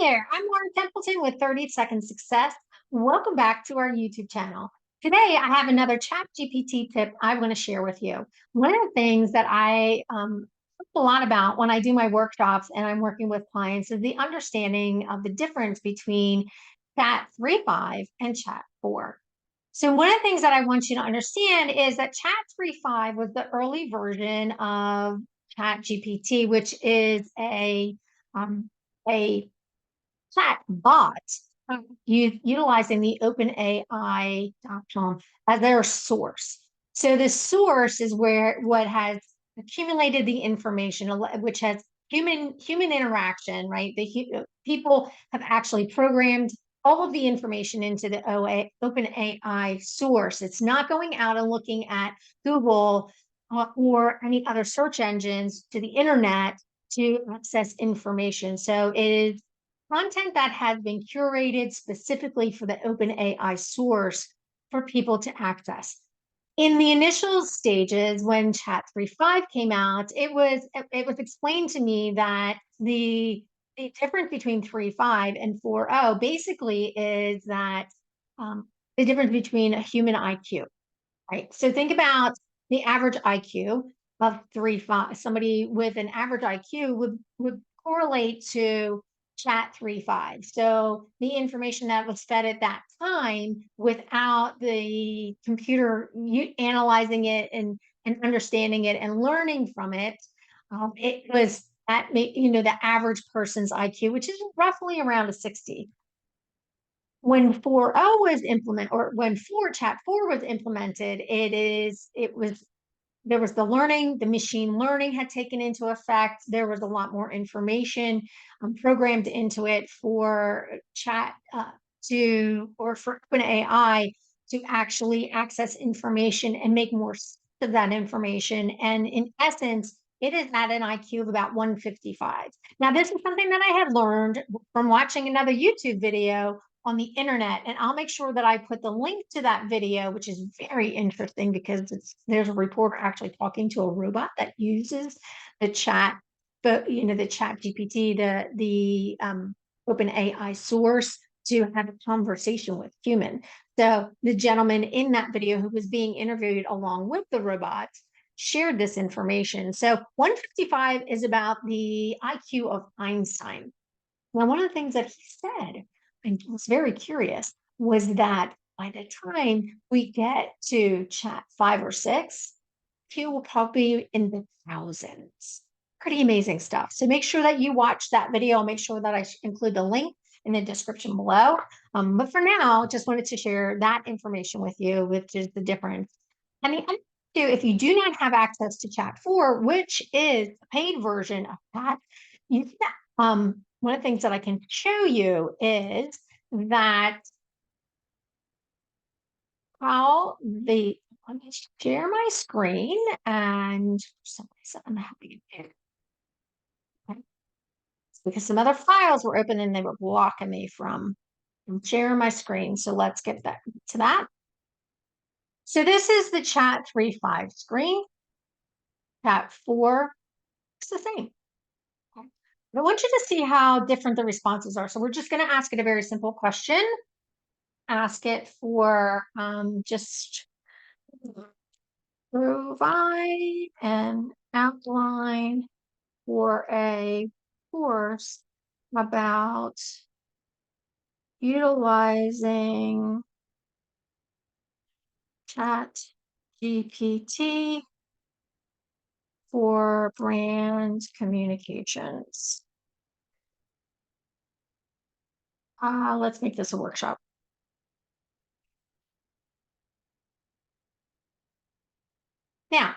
There, I'm Lauren Templeton with 30 Second Success. Welcome back to our YouTube channel. Today, I have another ChatGPT tip I want to share with you. One of the things that I talk a lot about when I do my workshops and I'm working with clients is the understanding of the difference between Chat 3.5 and Chat 4. So one of the things that I want you to understand is that Chat 3.5 was the early version of ChatGPT, which is a chat bot utilizing the OpenAI.com as their source. So the source is where what has accumulated the information, which has human interaction, right? People have actually programmed all of the information into the OpenAI source. It's not going out and looking at Google or any other search engines to the internet to access information. So it is content that has been curated specifically for the OpenAI source for people to access. In the initial stages, when Chat 3.5 came out, it was explained to me that the difference between 3.5 and 4.0 basically is that the difference between a human IQ, right? So think about the average IQ of 3.5. Somebody with an average IQ would correlate to chat 3.5. So the information that was fed at that time without the computer analyzing it and understanding it and learning from it, it was at the average person's IQ, which is roughly around a 60. When 4.0 was implemented, or when 4 chat 4 was implemented, it was there was the learning, the machine learning had taken into effect. There was a lot more information programmed into it for chat to or for OpenAI to actually access information and make more of that information. And in essence, it is at an IQ of about 155. Now, this is something that I had learned from watching another YouTube video on the internet, and I'll make sure that I put the link to that video, which is very interesting because there's a reporter actually talking to a robot that uses the chat, but the chat GPT, the open AI source to have a conversation with human. So the gentleman in that video who was being interviewed along with the robot shared this information. So 155 is about the IQ of Einstein. Now, one of the things that he said, and was very curious, was that by the time we get to chat 5 or 6, Q will probably be in the thousands. Pretty amazing stuff. So make sure that you watch that video. I'll make sure that I include the link in the description below. But for now, just wanted to share that information with you, which is the difference. And the other thing, if you do not have access to Chat 4, which is a paid version of that, you can one of the things that I can show you is that let me share my screen and I'm happy to do. Okay. Because some other files were open and they were blocking me from sharing my screen. So let's get back to that. So this is the chat 3.5 screen. Chat 4, it's the same. Okay. I want you to see how different the responses are. So we're just going to ask it a very simple question. Ask it for just provide an outline for a course about utilizing Chat GPT for brand communications. Let's make this a workshop. Now,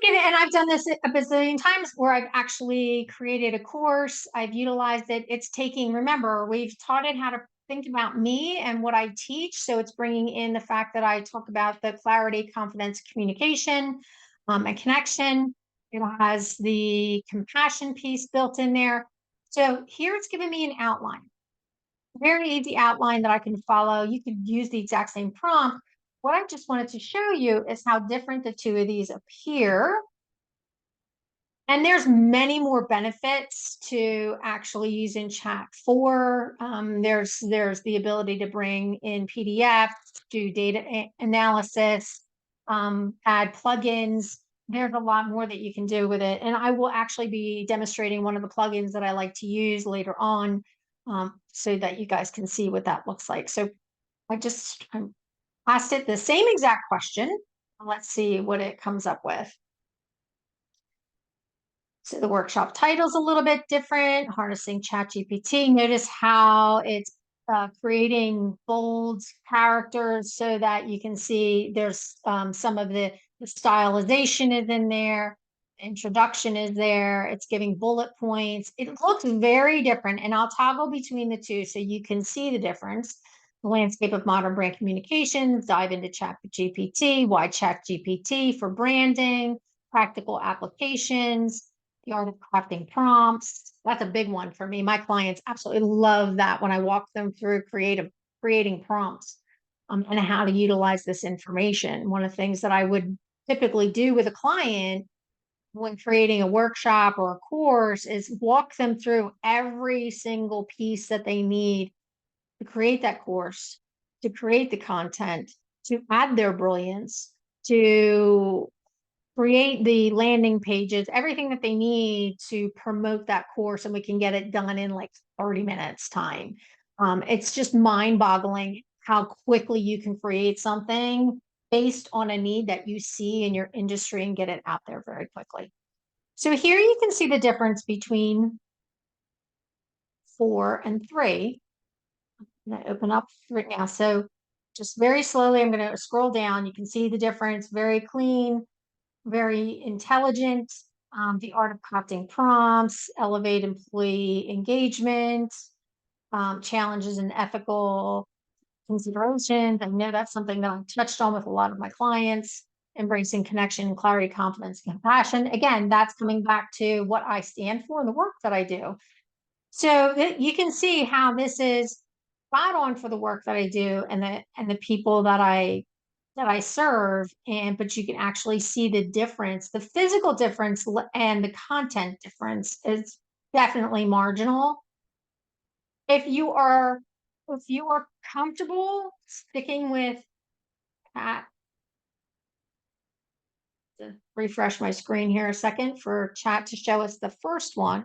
and I've done this a bazillion times where I've actually created a course. I've utilized it. It's taking, remember, we've taught it how to think about me and what I teach. So it's bringing in the fact that I talk about the clarity, confidence, communication, and connection. It has the compassion piece built in there. So here it's giving me an outline, very easy outline that I can follow. You could use the exact same prompt. What I just wanted to show you is how different the two of these appear. And there's many more benefits to actually using chat 4. There's the ability to bring in PDFs, do analysis, add plugins. There's a lot more that you can do with it. And I will actually be demonstrating one of the plugins that I like to use later on, so that you guys can see what that looks like. So I asked it the same exact question. Let's see what it comes up with. So the workshop title is a little bit different, harnessing ChatGPT. Notice how it's creating bold characters so that you can see there's some of the stylization is in there, introduction is there, it's giving bullet points. It looks very different, and I'll toggle between the two so you can see the difference. The landscape of modern brand communications, dive into ChatGPT, why ChatGPT for branding, practical applications, the art of crafting prompts. That's a big one for me. My clients absolutely love that when I walk them through creating prompts, and how to utilize this information. One of the things that I would typically do with a client when creating a workshop or a course is walk them through every single piece that they need to create that course, to create the content, to add their brilliance, to create the landing pages, everything that they need to promote that course, and we can get it done in like 30 minutes time. It's just mind-boggling how quickly you can create something based on a need that you see in your industry and get it out there very quickly. So here you can see the difference between 4 and 3. I'm going to open up right now. So just very slowly, I'm going to scroll down. You can see the difference, very clean, very intelligent. The art of crafting prompts, elevate employee engagement, challenges and ethical considerations. I know that's something that I've touched on with a lot of my clients. Embracing connection, clarity, confidence, compassion. Again, that's coming back to what I stand for and the work that I do. So you can see how this is spot on for the work that I do and the people that I serve. And but you can actually see the difference, the physical difference and the content difference is definitely marginal. If you are comfortable sticking with chat, to refresh my screen here a second for chat to show us the first one.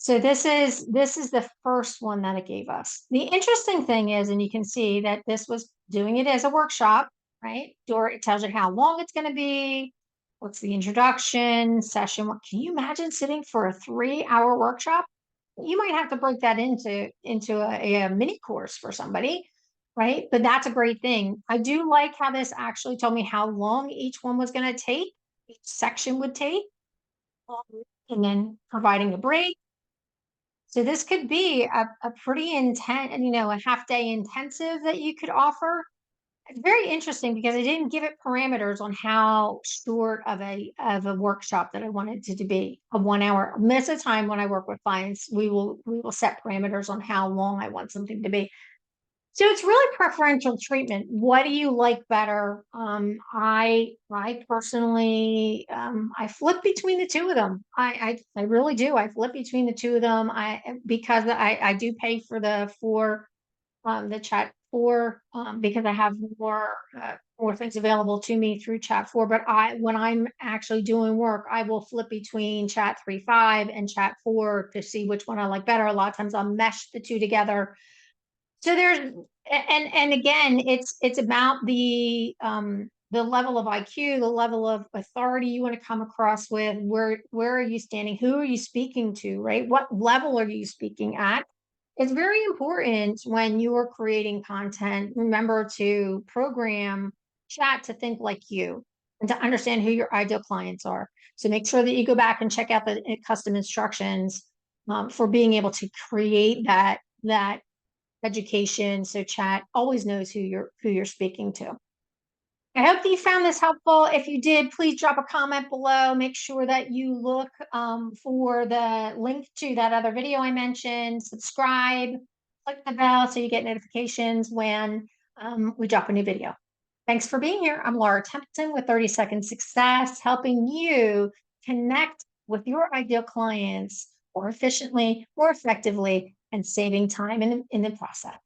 So this is the first one that it gave us. The interesting thing is, and you can see that this was doing it as a workshop, right? Or it tells you how long it's going to be, what's the introduction session. What can you imagine sitting for a 3-hour workshop? You might have to break that into a mini course for somebody, right? But that's a great thing. I do like how this actually told me how long each one was going to take, each section would take, and then providing a break. So this could be a pretty intense, a half day intensive that you could offer. It's very interesting because I didn't give it parameters on how short of a workshop that I wanted it to be. A 1 hour. Most of the time when I work with clients, we will set parameters on how long I want something to be. So it's really preferential treatment. What do you like better? I personally I flip between the two of them. I really do. I flip between the two of them. Because I do pay for the chat 4 because I have more things available to me through chat 4. But when I'm actually doing work, I will flip between chat 3.5 and chat 4 to see which one I like better. A lot of times I'll mesh the two together. So and again, it's about the level of IQ, the level of authority you want to come across with. Where are you standing? Who are you speaking to, right? What level are you speaking at? It's very important when you are creating content. Remember to program chat to think like you and to understand who your ideal clients are. So make sure that you go back and check out the custom instructions for being able to create that education, so chat always knows who you're speaking to. I hope that you found this helpful. If you did, please drop a comment below. Make sure that you look for the link to that other video I mentioned. Subscribe, click the bell so you get notifications when we drop a new video. Thanks for being here. I'm Laura Templeton with 30 Second Success, helping you connect with your ideal clients more efficiently, more effectively, and saving time in the process.